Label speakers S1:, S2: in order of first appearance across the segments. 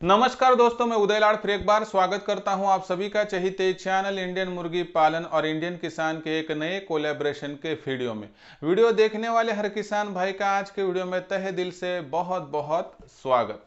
S1: नमस्कार दोस्तों, मैं उदय लाड़ फिर एक बार स्वागत करता हूं आप सभी का चहीते चैनल इंडियन मुर्गी पालन और इंडियन किसान के एक नए कोलैबोरेशन के वीडियो में। वीडियो देखने वाले हर किसान भाई का आज के वीडियो में तहे दिल से बहुत बहुत स्वागत।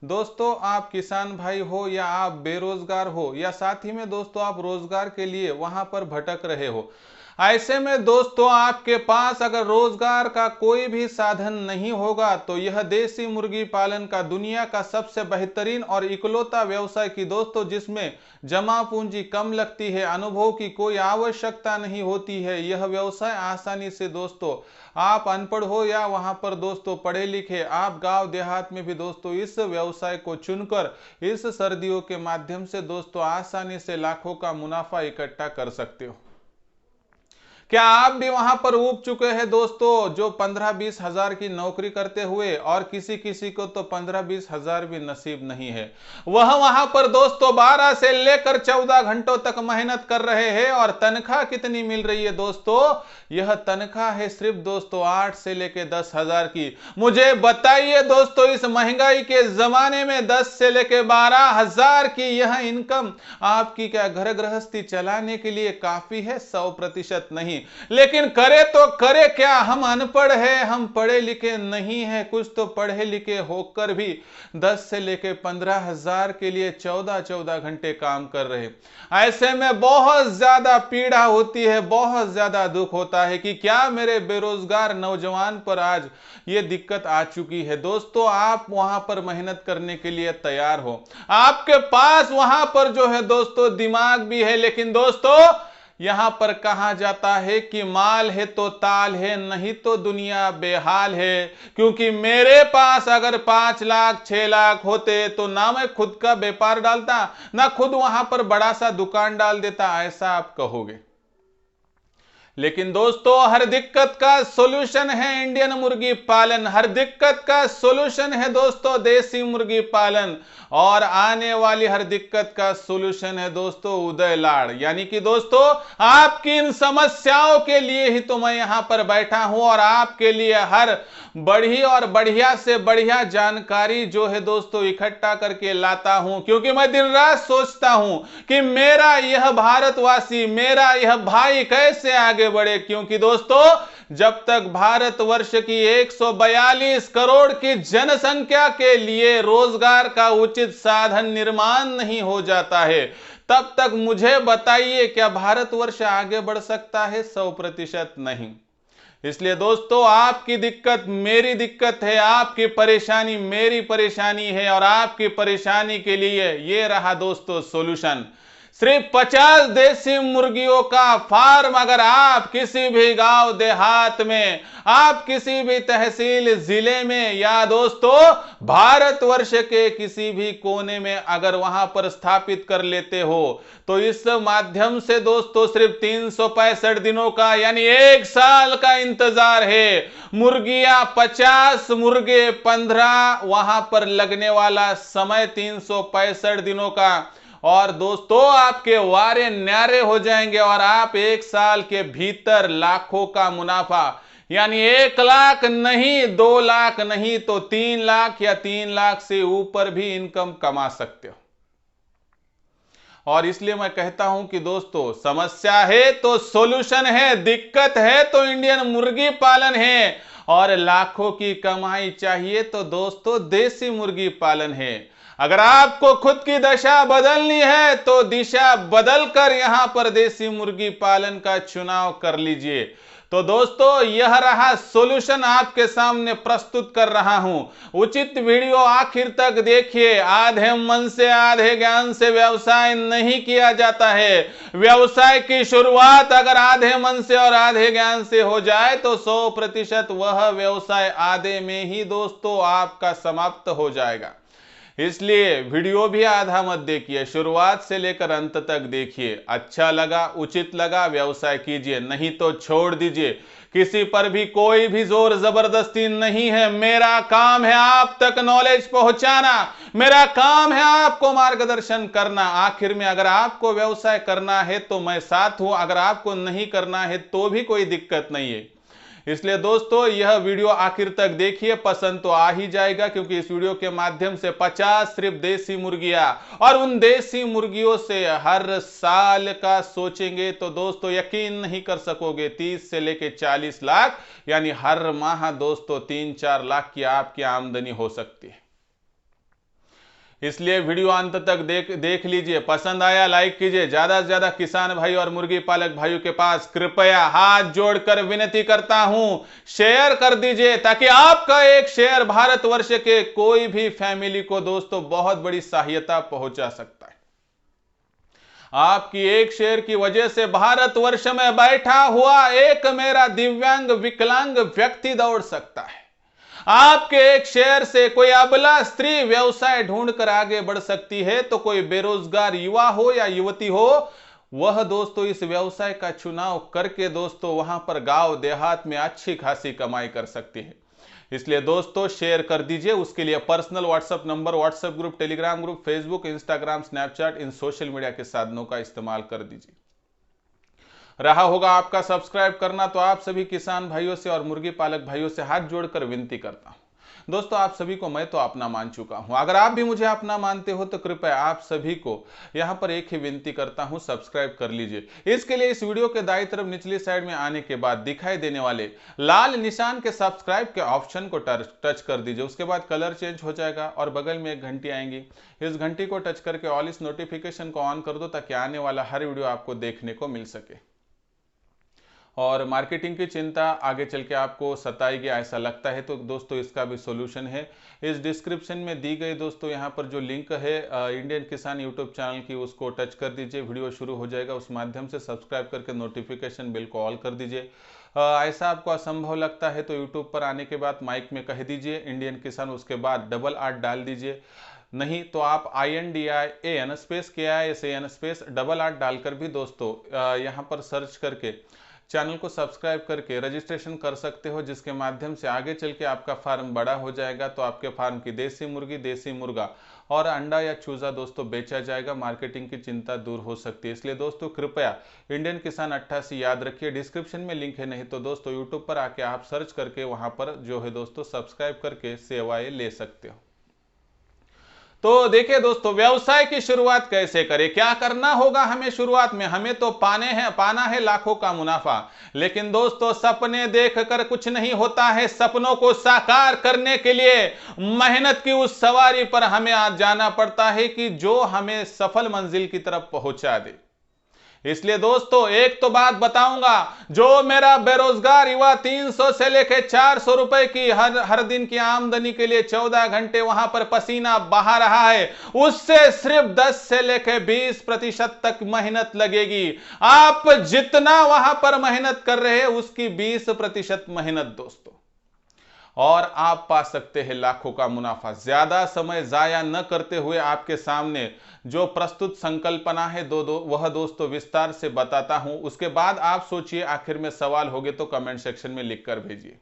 S1: दोस्तों, आप किसान भाई हो या आप बेरोजगार हो या साथ ही में दोस्तों आप रोजगार के लिए वहां पर भटक रहे हो, ऐसे में दोस्तों आपके पास अगर रोजगार का कोई भी साधन नहीं होगा तो यह देसी मुर्गी पालन का दुनिया का सबसे बेहतरीन और इकलौता व्यवसाय की दोस्तों, जिसमें जमा पूंजी कम लगती है, अनुभव की कोई आवश्यकता नहीं होती है। यह व्यवसाय आसानी से दोस्तों, आप अनपढ़ हो या वहां पर दोस्तों पढ़े लिखे, आप गांव देहात में भी दोस्तों इस व्यवसाय को चुनकर इस सर्दियों के माध्यम से दोस्तों आसानी से लाखों का मुनाफा इकट्ठा कर सकते हो। क्या आप भी वहां पर ऊब चुके हैं दोस्तों, जो 15-20 हजार की नौकरी करते हुए और किसी किसी को तो 15-20 हजार भी नसीब नहीं है, वह वहां पर दोस्तों 12 से लेकर 14 घंटों तक मेहनत कर रहे हैं। और तनख्वाह कितनी मिल रही है दोस्तों? यह तनख्वाह है सिर्फ दोस्तों 8 से लेकर 10 हजार की। मुझे बताइए दोस्तों, इस महंगाई के जमाने में 10 से लेकर 12 हजार की यह इनकम आपकी क्या घर गृहस्थी चलाने के लिए काफी है? 100% नहीं। लेकिन करे तो करे क्या? हम अनपढ़ हैं, हम पढ़े लिखे नहीं हैं, कुछ तो पढ़े लिखे होकर भी 10 से लेकर 15 हजार के लिए 14-14 घंटे काम कर रहे। ऐसे में बहुत ज्यादा पीड़ा होती है, बहुत ज्यादा दुख होता है कि क्या मेरे बेरोजगार नौजवान पर आज ये दिक्कत आ चुकी है। दोस्तों, आप वहां पर मेहनत करने के लिए तैयार हो, आपके पास वहां पर जो है दोस्तों दिमाग भी है, लेकिन दोस्तों यहां पर कहा जाता है कि माल है तो ताल है, नहीं तो दुनिया बेहाल है। क्योंकि मेरे पास अगर 5 लाख 6 लाख होते तो ना मैं खुद का व्यापार डालता, ना खुद वहां पर बड़ा सा दुकान डाल देता, ऐसा आप कहोगे। लेकिन दोस्तों हर दिक्कत का सॉल्यूशन है इंडियन मुर्गी पालन, हर दिक्कत का सॉल्यूशन है दोस्तों देसी मुर्गी पालन, और आने वाली हर दिक्कत का सॉल्यूशन है दोस्तों उदय लाड़। यानी कि दोस्तों आपकी इन समस्याओं के लिए ही तो मैं यहां पर बैठा हूं और आपके लिए हर बढ़ी और बढ़िया से बढ़िया जानकारी जो है दोस्तों इकट्ठा करके लाता हूं। क्योंकि मैं दिन रात सोचता हूं कि मेरा यह भारतवासी, मेरा यह भाई कैसे आगे बढ़े। क्योंकि दोस्तों जब तक भारतवर्ष की 142 करोड़ की जनसंख्या के लिए रोजगार का उचित साधन निर्माण नहीं हो जाता है, तब तक मुझे बताइए क्या भारतवर्ष आगे बढ़ सकता है? 100% नहीं। इसलिए दोस्तों आपकी दिक्कत मेरी दिक्कत है, आपकी परेशानी मेरी परेशानी है, और आपकी परेशानी के लिए ये रहा दोस्तों सॉल्यूशन। सिर्फ 50 देसी मुर्गियों का फार्म अगर आप किसी भी गांव देहात में, आप किसी भी तहसील जिले में, या दोस्तों भारतवर्ष के किसी भी कोने में अगर वहां पर स्थापित कर लेते हो, तो इस माध्यम से दोस्तों सिर्फ 365 दिनों का यानी 1 साल का इंतजार है। मुर्गियां 50, मुर्गे 15, वहां पर लगने वाला समय 365 दिनों का, और दोस्तों आपके वारे न्यारे हो जाएंगे और आप 1 साल के भीतर लाखों का मुनाफा, यानी 1 लाख नहीं, 2 लाख नहीं तो 3 लाख या 3 लाख से ऊपर भी इनकम कमा सकते हो। और इसलिए मैं कहता हूं कि दोस्तों समस्या है तो सॉल्यूशन है, दिक्कत है तो इंडियन मुर्गी पालन है, और लाखों की कमाई चाहिए तो दोस्तों देसी मुर्गी पालन है। अगर आपको खुद की दशा बदलनी है तो दिशा बदलकर यहां पर देसी मुर्गी पालन का चुनाव कर लीजिए। तो दोस्तों यह रहा सॉल्यूशन आपके सामने प्रस्तुत कर रहा हूं। उचित वीडियो आखिर तक देखिए। आधे मन से आधे ज्ञान से व्यवसाय नहीं किया जाता है। व्यवसाय की शुरुआत अगर आधे मन से और आधे ज्ञान से हो जाए तो 100% वह व्यवसाय आधे में ही दोस्तों आपका समाप्त हो जाएगा। इसलिए वीडियो भी आधा मत देखिए, शुरुआत से लेकर अंत तक देखिए। अच्छा लगा, उचित लगा, व्यवसाय कीजिए, नहीं तो छोड़ दीजिए। किसी पर भी कोई भी जोर जबरदस्ती नहीं है। मेरा काम है आप तक नॉलेज पहुंचाना, मेरा काम है आपको मार्गदर्शन करना। आखिर में अगर आपको व्यवसाय करना है तो मैं साथ हूं, अगर आपको नहीं करना है तो भी कोई दिक्कत नहीं है। इसलिए दोस्तों यह वीडियो आखिर तक देखिए, पसंद तो आ ही जाएगा, क्योंकि इस वीडियो के माध्यम से 50 सिर्फ देसी मुर्गियां, और उन देसी मुर्गियों से हर साल का सोचेंगे तो दोस्तों यकीन नहीं कर सकोगे, 30 से लेके 40 लाख, यानी हर माह दोस्तों 3-4 लाख की आपकी आमदनी हो सकती है। इसलिए वीडियो अंत तक देख लीजिए। पसंद आया लाइक कीजिए। ज्यादा से ज्यादा किसान भाई और मुर्गी पालक भाइयों के पास कृपया हाथ जोड़कर विनती करता हूं, शेयर कर दीजिए, ताकि आपका एक शेयर भारतवर्ष के कोई भी फैमिली को दोस्तों बहुत बड़ी सहायता पहुंचा सकता है। आपकी एक शेयर की वजह से भारतवर्ष में बैठा हुआ एक मेरा दिव्यांग विकलांग व्यक्ति दौड़ सकता है। आपके एक शेयर से कोई अबला स्त्री व्यवसाय ढूंढकर आगे बढ़ सकती है, तो कोई बेरोजगार युवा हो या युवती हो, वह दोस्तों इस व्यवसाय का चुनाव करके दोस्तों वहां पर गांव देहात में अच्छी खासी कमाई कर सकती है। इसलिए दोस्तों शेयर कर दीजिए। उसके लिए personal WhatsApp number, WhatsApp group, Telegram group, Facebook, Instagram, Snapchat, इन सोशल मीडिया के साधनों का इस्तेमाल कर दीजिए। रहा होगा आपका सब्सक्राइब करना, तो आप सभी किसान भाइयों से और मुर्गी पालक भाइयों से हाथ जोड़कर विनती करता हूं। दोस्तों आप सभी को मैं तो अपना मान चुका हूं, अगर आप भी मुझे अपना मानते हो तो कृपया आप सभी को यहां पर एक ही विनती करता हूं, सब्सक्राइब कर लीजिए। इसके लिए इस वीडियो के दाईं तरफ निचली साइड में आने के बाद दिखाई देने वाले लाल निशान के सब्सक्राइब के ऑप्शन को टच कर दीजिए। उसके बाद कलर चेंज हो जाएगा और बगल में एक घंटी आएंगी, इस घंटी को टच करके ऑल इस नोटिफिकेशन को ऑन कर दो, ताकि आने वाला हर वीडियो आपको देखने को मिल सके। और मार्केटिंग की चिंता आगे चल के आपको सताएगी ऐसा लगता है, तो दोस्तों इसका भी सॉल्यूशन है। इस डिस्क्रिप्शन में दी गई दोस्तों यहाँ पर जो लिंक है इंडियन किसान यूट्यूब चैनल की, उसको टच कर दीजिए। वीडियो शुरू हो जाएगा, उस माध्यम से सब्सक्राइब करके नोटिफिकेशन बिल को ऑल कर दीजिए। ऐसा आपको असंभव लगता है तो यूट्यूब पर आने के बाद माइक में कह दीजिए इंडियन किसान, उसके बाद $8 डाल दीजिए। नहीं तो आप INDIAN स्पेस KISAN स्पेस $8 डालकर भी दोस्तों यहाँ पर सर्च करके चैनल को सब्सक्राइब करके रजिस्ट्रेशन कर सकते हो, जिसके माध्यम से आगे चल के आपका फार्म बड़ा हो जाएगा, तो आपके फार्म की देसी मुर्गी, देसी मुर्गा और अंडा या चूजा दोस्तों बेचा जाएगा। मार्केटिंग की चिंता दूर हो सकती है। इसलिए दोस्तों कृपया इंडियन किसान 88 याद रखिए, डिस्क्रिप्शन में लिंक है, नहीं तो दोस्तों यूट्यूब पर आके आप सर्च करके वहां पर जो है दोस्तों सब्सक्राइब करके सेवाएं ले सकते हो। तो देखिए दोस्तों व्यवसाय की शुरुआत कैसे करें, क्या करना होगा हमें शुरुआत में। हमें तो पाना है लाखों का मुनाफा, लेकिन दोस्तों सपने देखकर कुछ नहीं होता है। सपनों को साकार करने के लिए मेहनत की उस सवारी पर हमें आज जाना पड़ता है कि जो हमें सफल मंजिल की तरफ पहुंचा दे। इसलिए दोस्तों एक तो बात बताऊंगा, जो मेरा बेरोजगार युवा 300 से लेकर 400 रुपए की हर दिन की आमदनी के लिए 14 घंटे वहां पर पसीना बहा रहा है, उससे सिर्फ 10 से लेकर 20% तक मेहनत लगेगी। आप जितना वहां पर मेहनत कर रहे हैं उसकी 20% मेहनत दोस्तों, और आप पा सकते हैं लाखों का मुनाफा। ज्यादा समय जाया न करते हुए आपके सामने जो प्रस्तुत संकल्पना है वह दोस्तों विस्तार से बताता हूं। उसके बाद आप सोचिए, आखिर में सवाल होंगे तो कमेंट सेक्शन में लिखकर भेजिए।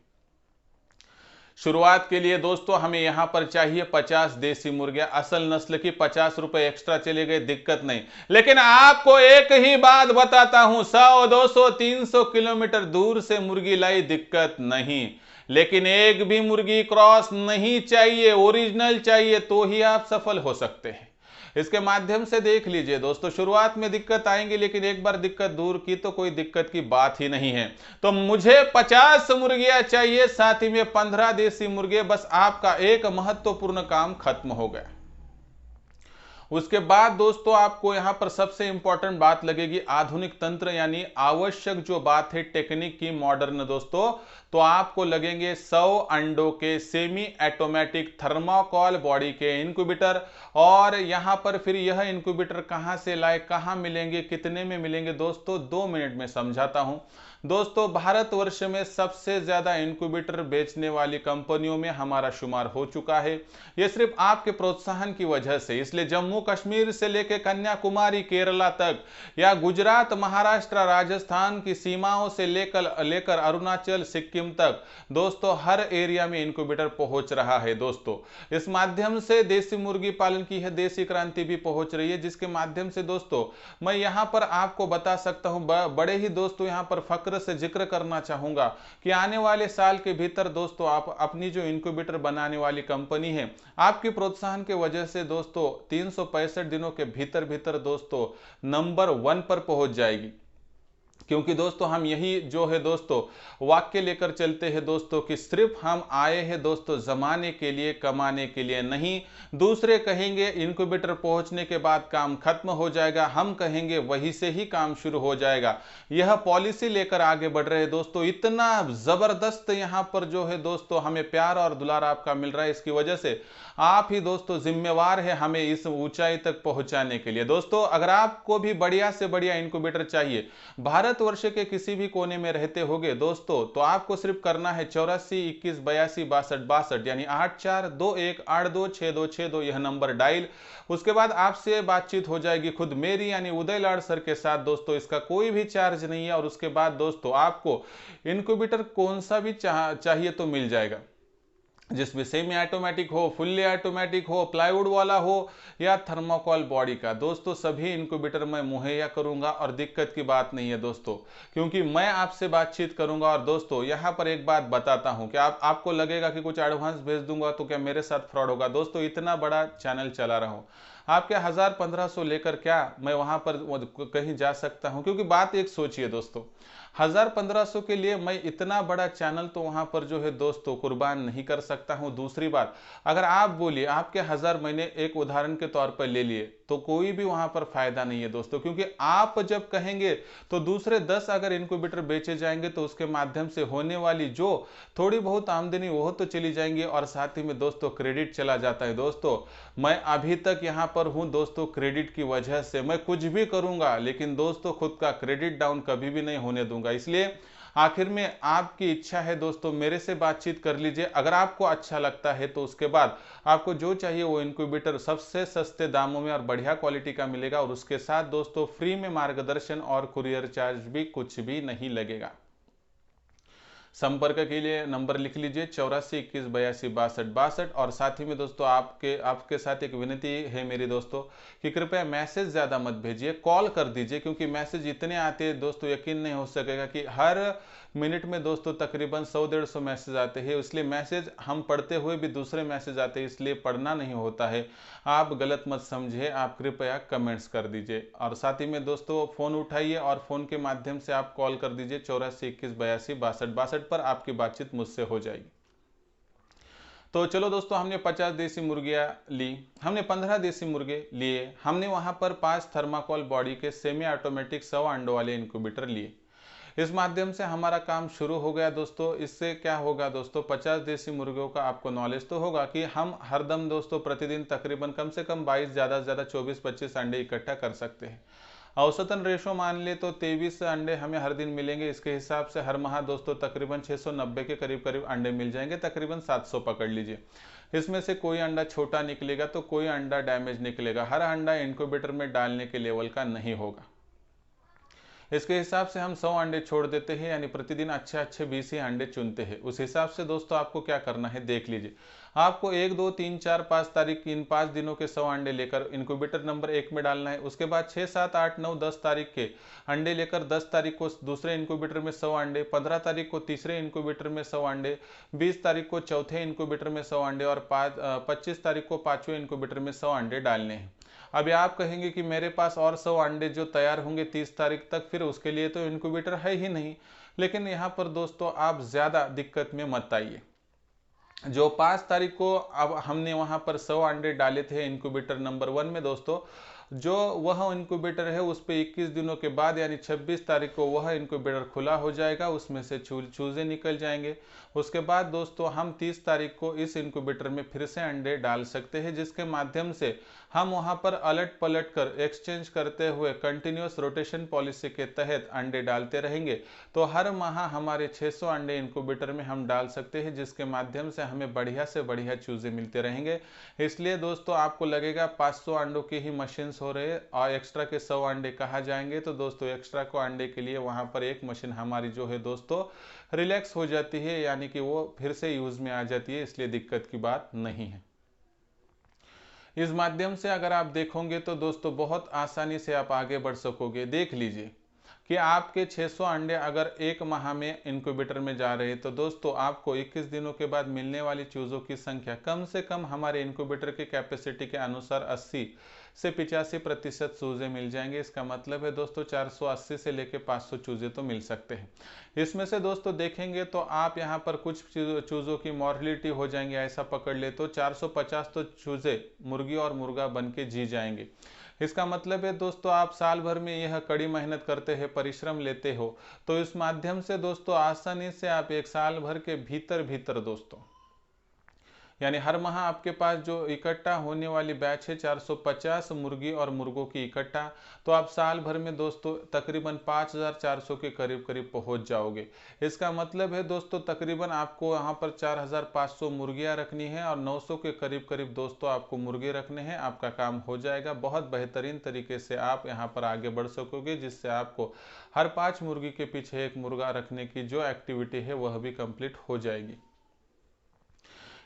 S1: शुरुआत के लिए दोस्तों हमें यहां पर चाहिए 50 देसी मुर्गियां, असल नस्ल की। 50 रुपए एक्स्ट्रा चले गए दिक्कत नहीं, लेकिन आपको एक ही बात बताता हूं, 100, 200, 300 किलोमीटर दूर से मुर्गी लाई दिक्कत नहीं, लेकिन एक भी मुर्गी क्रॉस नहीं चाहिए, ओरिजिनल चाहिए, तो ही आप सफल हो सकते हैं। इसके माध्यम से देख लीजिए दोस्तों, शुरुआत में दिक्कत आएंगी, लेकिन एक बार दिक्कत दूर की तो कोई दिक्कत की बात ही नहीं है। तो मुझे 50 मुर्गियां चाहिए, साथ ही में 15 देसी मुर्गे, बस आपका एक महत्वपूर्ण काम खत्म हो गया। उसके बाद दोस्तों आपको यहां पर सबसे इंपॉर्टेंट बात लगेगी आधुनिक तंत्र, यानी आवश्यक जो बात है टेक्निक की, मॉडर्न दोस्तों। तो आपको लगेंगे 100 अंडों के सेमी ऑटोमेटिक थर्मोकॉल बॉडी के इंक्यूबेटर। और यहां पर फिर यह इंक्यूबेटर कहां से लाए, कहां मिलेंगे, कितने में मिलेंगे दोस्तों 2 मिनट में समझाता हूं। दोस्तों भारतवर्ष में सबसे ज्यादा इंक्यूबेटर बेचने वाली कंपनियों में हमारा शुमार हो चुका है, यह सिर्फ आपके प्रोत्साहन की वजह से। इसलिए जम्मू कश्मीर से लेकर कन्याकुमारी, केरला तक, या गुजरात, महाराष्ट्र, राजस्थान की सीमाओं से लेकर अरुणाचल, सिक्किम, स्टेडियम तक दोस्तों हर एरिया में इनक्यूबेटर पहुंच रहा है। दोस्तों इस माध्यम से देसी मुर्गी पालन की है देसी क्रांति भी पहुंच रही है, जिसके माध्यम से दोस्तों मैं यहां पर आपको बता सकता हूं, बड़े ही दोस्तों यहां पर फक्र से जिक्र करना चाहूंगा कि आने वाले साल के भीतर दोस्तों आप अपनी जो इनक्यूबेटर बनाने वाली कंपनी है, आपकी प्रोत्साहन के वजह से दोस्तों 365 दिनों के भीतर भीतर दोस्तों नंबर 1 पर पहुंच जाएगी। क्योंकि दोस्तों हम यही जो है दोस्तों वाक्य लेकर चलते हैं दोस्तों कि सिर्फ हम आए हैं दोस्तों जमाने के लिए, कमाने के लिए नहीं। दूसरे कहेंगे इनक्यूबेटर पहुंचने के बाद काम खत्म हो जाएगा, हम कहेंगे वहीं से ही काम शुरू हो जाएगा। यह पॉलिसी लेकर आगे बढ़ रहे हैं दोस्तों। इतना जबरदस्त यहां पर जो है दोस्तों हमें प्यार और दुलार आपका मिल रहा है, इसकी वजह से आप ही दोस्तों जिम्मेवार है हमें इस ऊंचाई तक पहुंचाने के लिए। दोस्तों अगर आपको भी बढ़िया से बढ़िया इनक्यूबेटर चाहिए, भारतवर्ष के किसी भी कोने में रहते होगे दोस्तों, तो आपको सिर्फ करना है 84 21 82 62 62 यानी 8421826262 यह नंबर डायल। उसके बाद आपसे बातचीत हो जाएगी खुद मेरी यानी उदय लाड सर के साथ दोस्तों। इसका कोई भी चार्ज नहीं है। और उसके बाद दोस्तों आपको इनक्यूबेटर कौन सा भी चाहिए तो मिल जाएगा, जिसमें सेमी ऑटोमेटिक हो, फुल्ली ऑटोमेटिक हो, प्लाईवुड वाला हो या थर्मोकॉल बॉडी का, दोस्तों सभी इनक्यूबेटर मैं मुहैया करूंगा और दिक्कत की बात नहीं है दोस्तों, क्योंकि मैं आपसे बातचीत करूंगा। और दोस्तों यहां पर एक बात बताता हूं कि आपको लगेगा कि कुछ एडवांस भेज दूंगा तो क्या मेरे साथ फ्रॉड होगा। दोस्तों इतना बड़ा चैनल चला रहा हूं, आपके 1000-1500 लेकर क्या मैं वहां पर कहीं जा सकता हूं? क्योंकि बात एक सोचिए दोस्तों, 1000-1500 के लिए मैं इतना बड़ा चैनल तो वहां पर जो है दोस्तों कुर्बान नहीं कर सकता हूं। दूसरी बात, अगर आप बोलिए आपके 1000 मैंने एक उदाहरण के तौर पर ले लिए तो कोई भी वहां पर फायदा नहीं है दोस्तों, क्योंकि आप जब कहेंगे तो दूसरे 10 अगर इनक्यूबेटर बेचे जाएंगे तो उसके माध्यम से होने वाली जो थोड़ी बहुत आमदनी वो तो चली जाएंगी और साथ ही में दोस्तों क्रेडिट चला जाता है। दोस्तों मैं अभी तक यहां पर हूं दोस्तों, क्रेडिट की वजह से मैं कुछ भी करूंगा लेकिन दोस्तों खुद का क्रेडिट डाउन कभी भी नहीं होने दूंगा। इसलिए आखिर में आपकी इच्छा है दोस्तों मेरे से बातचीत कर लीजिए। अगर आपको अच्छा लगता है तो उसके बाद आपको जो चाहिए वो इनक्यूबेटर सबसे सस्ते दामों में और बढ़िया क्वालिटी का मिलेगा। और उसके साथ दोस्तों फ्री में मार्गदर्शन और कुरियर चार्ज भी कुछ भी नहीं लगेगा। संपर्क के लिए नंबर लिख लीजिए 84 21 82 62 62। और साथ ही में दोस्तों आपके साथ एक विनती है मेरी दोस्तों कि कृपया मैसेज ज़्यादा मत भेजिए, कॉल कर दीजिए, क्योंकि मैसेज इतने आते हैं दोस्तों यकीन नहीं हो सकेगा कि हर मिनट में दोस्तों तकरीबन 100-150 मैसेज आते हैं। इसलिए मैसेज हम पढ़ते हुए भी दूसरे मैसेज आते हैं, इसलिए पढ़ना नहीं होता है। आप गलत मत समझिए, आप कृपया कमेंट्स कर दीजिए। और साथ ही में दोस्तों फ़ोन उठाइए और फ़ोन के माध्यम से आप कॉल कर दीजिए 84 21 82 62 62 पर आपकी बातचीत मुझसे हो जाएगी। तो चलो दोस्तों हमने 50 देसी मुर्गियाँ ली, हमने 15 देसी मुर्गे लिए, हमने वहाँ पर 5 थर्माकोल बॉडी के सेमी ऑटोमेटिक 100 अंडों वाले इनक्यूबेटर लिए। इस माध्यम से हमारा काम शुरू हो गया दोस्तों। इससे क्या होगा दोस्तों, 50 देसी मुर्गियों का आपको नॉलेज तो होगा कि हम हरदम दोस्तों प्रतिदिन तकरीबन कम से कम 22 ज़्यादा से ज़्यादा 24-25 अंडे इकट्ठा कर सकते हैं। औसतन रेशो मान ले तो 23 अंडे हमें हर दिन मिलेंगे। इसके हिसाब से हर माह दोस्तों तकरीबन 690 के करीब करीब अंडे मिल जाएंगे, तकरीबन 700 पकड़ लीजिए। इसमें से कोई अंडा छोटा निकलेगा तो कोई अंडा डैमेज निकलेगा। हर अंडा इनक्यूबेटर में डालने के लेवल का नहीं होगा। इसके हिसाब से हम 100 अंडे छोड़ देते हैं, यानी प्रतिदिन अच्छे अच्छे 20 ही अंडे चुनते हैं। उस हिसाब से दोस्तों आपको क्या करना है देख लीजिए। आपको 1 2 3 4 5 तारीख इन 5 दिनों के 100 अंडे लेकर इनक्यूबेटर नंबर 1 में डालना है। उसके बाद 6 7 8 9 10 तारीख के अंडे लेकर 10 तारीख को दूसरे इनक्यूबेटर में 100 अंडे, 15 तारीख को तीसरे इनक्यूबेटर में 100 अंडे, 20 तारीख को चौथे इनक्यूबेटर में 100 अंडे और 25 तारीख को 5वें इनक्यूबेटर में 100 अंडे डालने हैं। अभी आप कहेंगे कि मेरे पास और 100 अंडे जो तैयार होंगे 30 तारीख तक, फिर उसके लिए तो इनक्यूबेटर है ही नहीं। लेकिन यहाँ पर दोस्तों आप ज़्यादा दिक्कत में मत आइए। जो 5 तारीख को अब हमने वहाँ पर 100 अंडे डाले थे इनक्यूबेटर नंबर 1 में दोस्तों, जो वह इनक्यूबेटर है उस पर 21 दिनों के बाद यानी 26 तारीख को वह इनक्यूबेटर खुला हो जाएगा, उसमें से चूजे निकल जाएंगे। उसके बाद दोस्तों हम 30 तारीख को इस इनक्यूबेटर में फिर से अंडे डाल सकते हैं, जिसके माध्यम से हम वहां पर अलट पलट कर एक्सचेंज करते हुए कंटिन्यूस रोटेशन पॉलिसी के तहत अंडे डालते रहेंगे। तो हर माह हमारे 600 अंडे इनक्यूबेटर में हम डाल सकते हैं, जिसके माध्यम से हमें बढ़िया से बढ़िया चूजे मिलते रहेंगे। इसलिए दोस्तों आपको लगेगा 500 अंडों की ही मशीन्स हो रहे और एक्स्ट्रा के 100 अंडे कहाँ जाएंगे, तो दोस्तों एक्स्ट्रा को अंडे के लिए वहाँ पर एक मशीन हमारी जो है दोस्तों रिलैक्स हो जाती है, यानी कि वो फिर से यूज़ में आ जाती है, इसलिए दिक्कत की बात नहीं है। इस माध्यम से अगर आप देखोगे तो दोस्तों बहुत आसानी से आप आगे बढ़ सकोगे। देख लीजिए कि आपके 600 अंडे अगर एक माह में इंक्यूबेटर में जा रहे हैं तो दोस्तों आपको 21 दिनों के बाद मिलने वाली चूज़ों की संख्या कम से कम हमारे इंक्यूबेटर की कैपेसिटी के अनुसार 80 से 85% चूज़े मिल जाएंगे। इसका मतलब है दोस्तों 480 से लेकर 500 चूज़े तो मिल सकते हैं। इसमें से दोस्तों देखेंगे तो आप यहाँ पर कुछ चूज़ों की मॉर्टलिटी हो जाएंगे, ऐसा पकड़ ले तो 450 तो चूज़े मुर्गी और मुर्गा बन के जी जाएंगे। इसका मतलब है दोस्तों आप साल भर में यह कड़ी मेहनत करते हैं, परिश्रम लेते हो, तो इस माध्यम से दोस्तों आसानी से आप एक साल भर के भीतर दोस्तों, यानी हर माह आपके पास जो इकट्ठा होने वाली बैच है 450 मुर्गी और मुर्गों की इकट्ठा, तो आप साल भर में दोस्तों तकरीबन 5400 के करीब करीब पहुंच जाओगे। इसका मतलब है दोस्तों तकरीबन आपको यहाँ पर 4500 मुर्गियाँ रखनी है और 900 के करीब करीब दोस्तों आपको मुर्गे रखने हैं। आपका काम हो जाएगा। बहुत बेहतरीन तरीके से आप यहाँ पर आगे बढ़ सकोगे, जिससे आपको हर 5 मुर्गी के पीछे एक मुर्गा रखने की जो एक्टिविटी है वह भी कंप्लीट हो जाएगी।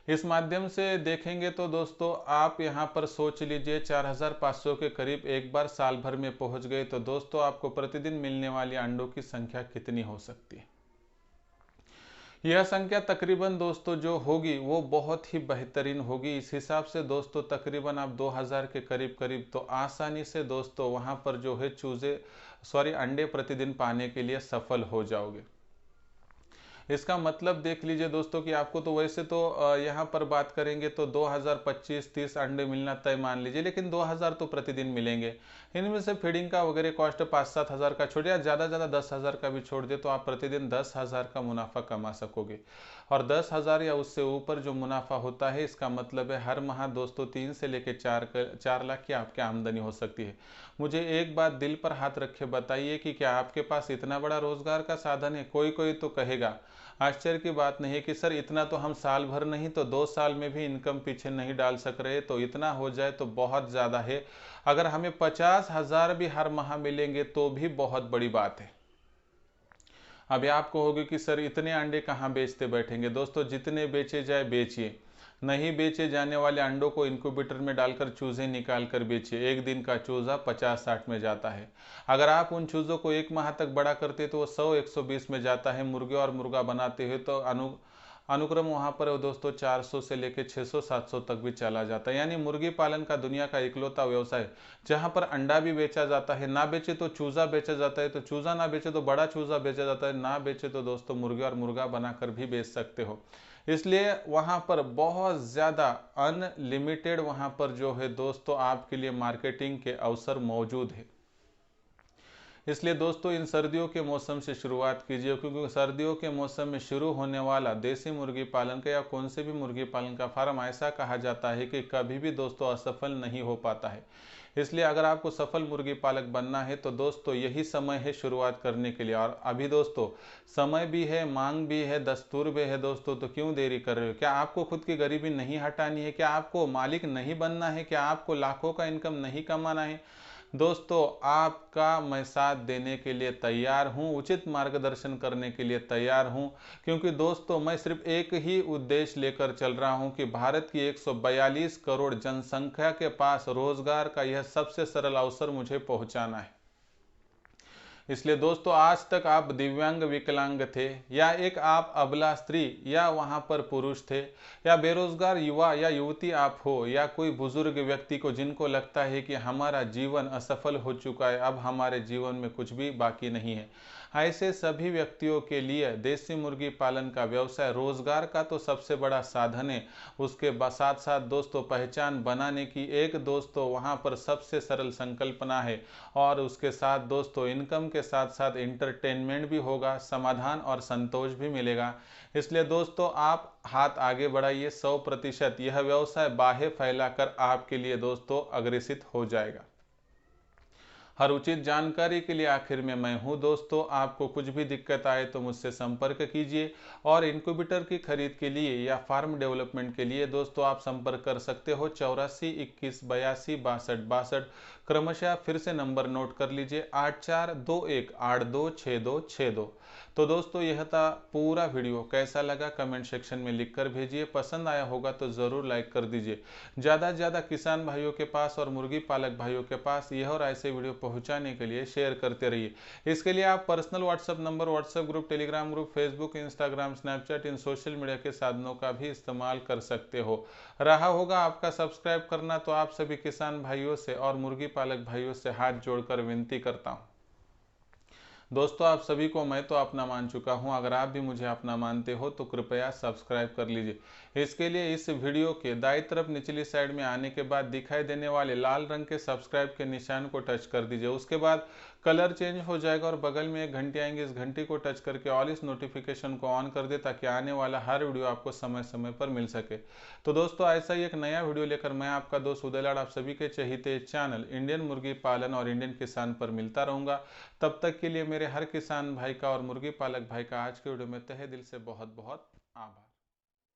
S1: इस माध्यम से देखेंगे तो दोस्तों आप यहाँ पर सोच लीजिए 4500 के करीब एक बार साल भर में पहुँच गए तो दोस्तों आपको प्रतिदिन मिलने वाली अंडों की संख्या कितनी हो सकती है। यह संख्या तकरीबन दोस्तों जो होगी वो बहुत ही बेहतरीन होगी। इस हिसाब से दोस्तों तकरीबन आप 2000 के करीब करीब तो आसानी से दोस्तों वहाँ पर जो है अंडे प्रतिदिन पाने के लिए सफल हो जाओगे। इसका मतलब देख लीजिए दोस्तों कि आपको तो वैसे तो यहाँ पर बात करेंगे तो 2025-30 अंडे मिलना तय मान लीजिए, लेकिन 2000 तो प्रतिदिन मिलेंगे। इनमें से फीडिंग का वगैरह कॉस्ट 5-7 हज़ार का छोड़ या ज़्यादा 10,000 का भी छोड़ दे तो आप प्रतिदिन 10,000 का मुनाफा कमा सकोगे। और 10,000 या उससे ऊपर जो मुनाफा होता है, इसका मतलब है हर माह दोस्तों 3 से लेकर 4 लाख की आपकी आमदनी हो सकती है। मुझे एक बात दिल पर हाथ रखे बताइए कि क्या आपके पास इतना बड़ा रोजगार का साधन है? कोई तो कहेगा, आश्चर्य की बात नहीं है कि सर इतना तो हम साल भर नहीं तो 2 साल में भी इनकम पीछे नहीं डाल सक रहे, तो इतना हो जाए तो बहुत ज़्यादा है। अगर हमें 50,000 भी हर माह मिलेंगे तो भी बहुत बड़ी बात है। अभी आप कहोगे कि सर इतने अंडे कहाँ बेचते बैठेंगे। दोस्तों जितने बेचे जाए बेचिए, नहीं बेचे जाने वाले अंडों को इंक्यूबेटर में डालकर चूजे निकाल कर बेचिए। एक दिन का चूजा 50-60 में जाता है। अगर आप उन चूजों को एक माह तक बड़ा करते तो वो 100-120 में जाता है। मुर्गे और मुर्गा बनाते हुए तो अनुक्रम वहाँ पर दोस्तों 400 से लेकर 600-700 तक भी चला जाता है। यानी मुर्गी पालन का दुनिया का इकलौता व्यवसाय जहाँ पर अंडा भी बेचा जाता है, ना बेचे तो चूजा बेचा जाता है, तो चूजा ना बेचे तो बड़ा चूजा बेचा जाता है, ना बेचे तो दोस्तों मुर्गे और मुर्गा बनाकर भी बेच सकते हो। इसलिए वहाँ पर बहुत ज़्यादा अनलिमिटेड वहाँ पर जो है दोस्तों आपके लिए मार्केटिंग के अवसर मौजूद है। इसलिए दोस्तों इन सर्दियों के मौसम से शुरुआत कीजिए, क्योंकि सर्दियों के मौसम में शुरू होने वाला देसी मुर्गी पालन का या कौन से भी मुर्गी पालन का फार्म ऐसा कहा जाता है कि कभी भी दोस्तों असफल नहीं हो पाता है। इसलिए अगर आपको सफल मुर्गी पालक बनना है तो दोस्तों यही समय है शुरुआत करने के लिए। और अभी दोस्तों समय भी है, मांग भी है, दस्तूर भी है दोस्तों, तो क्यों देरी कर रहे हो? क्या आपको खुद की गरीबी नहीं हटानी है? क्या आपको मालिक नहीं बनना है? क्या आपको लाखों का इनकम नहीं कमाना है? दोस्तों आपका मैं साथ देने के लिए तैयार हूं, उचित मार्गदर्शन करने के लिए तैयार हूं, क्योंकि दोस्तों मैं सिर्फ एक ही उद्देश्य लेकर चल रहा हूं कि भारत की 142 करोड़ जनसंख्या के पास रोजगार का यह सबसे सरल अवसर मुझे पहुंचाना है। इसलिए दोस्तों आज तक आप दिव्यांग विकलांग थे, या एक आप अबला स्त्री या वहाँ पर पुरुष थे, या बेरोजगार युवा या युवती आप हो, या कोई बुजुर्ग व्यक्ति को जिनको लगता है कि हमारा जीवन असफल हो चुका है, अब हमारे जीवन में कुछ भी बाकी नहीं है, ऐसे सभी व्यक्तियों के लिए देसी मुर्गी पालन का व्यवसाय रोजगार का तो सबसे बड़ा साधन है। उसके साथ साथ दोस्तों पहचान बनाने की एक दोस्तों वहाँ पर सबसे सरल संकल्पना है। और उसके साथ दोस्तों इनकम के साथ साथ इंटरटेनमेंट भी होगा, समाधान और संतोष भी मिलेगा। इसलिए दोस्तों आप हाथ आगे बढ़ाइए, 100% यह व्यवसाय बाहें फैलाकर आपके लिए दोस्तों अग्रेसित हो जाएगा। हर उचित जानकारी के लिए आखिर में मैं हूं। दोस्तों, आपको कुछ भी दिक्कत आए तो मुझसे संपर्क कीजिए और इनक्यूबेटर की खरीद के लिए या फार्म डेवलपमेंट के लिए दोस्तों आप संपर्क कर सकते हो 84 21 82 62 62। क्रमशः फिर से नंबर नोट कर लीजिए 8421826262। तो दोस्तों, यह था पूरा वीडियो। कैसा लगा कमेंट सेक्शन में लिखकर भेजिए। पसंद आया होगा तो ज़रूर लाइक कर दीजिए। ज़्यादा से ज़्यादा किसान भाइयों के पास और मुर्गी पालक भाइयों के पास यह और ऐसे वीडियो पहुंचाने के लिए शेयर करते रहिए। इसके लिए आप personal WhatsApp number, WhatsApp group, Telegram group, Facebook, Instagram, Snapchat इन सोशल मीडिया के साधनों का भी इस्तेमाल कर सकते हो। रहा होगा आपका सब्सक्राइब करना, तो आप सभी किसान भाइयों से और मुर्गी पालक भाइयों से हाथ जोड़कर विनती करता हूँ। दोस्तों, आप सभी को मैं तो अपना मान चुका हूं। अगर आप भी मुझे अपना मानते हो तो कृपया सब्सक्राइब कर लीजिए। इसके लिए इस वीडियो के दाईं तरफ निचली साइड में आने के बाद दिखाई देने वाले लाल रंग के सब्सक्राइब के निशान को टच कर दीजिए। उसके बाद कलर चेंज हो जाएगा और बगल में एक घंटी आएंगे। इस घंटी को टच करके ऑल इस नोटिफिकेशन को ऑन कर दे ताकि आने वाला हर वीडियो आपको समय समय पर मिल सके। तो दोस्तों, ऐसा ही एक नया वीडियो लेकर मैं आपका दोस्त उदय लाड आप सभी के चहेते चैनल इंडियन मुर्गी पालन और इंडियन किसान पर मिलता रहूंगा। तब तक के लिए मेरे हर किसान भाई का और मुर्गी पालक भाई का आज के वीडियो में तहे दिल से बहुत बहुत आभार।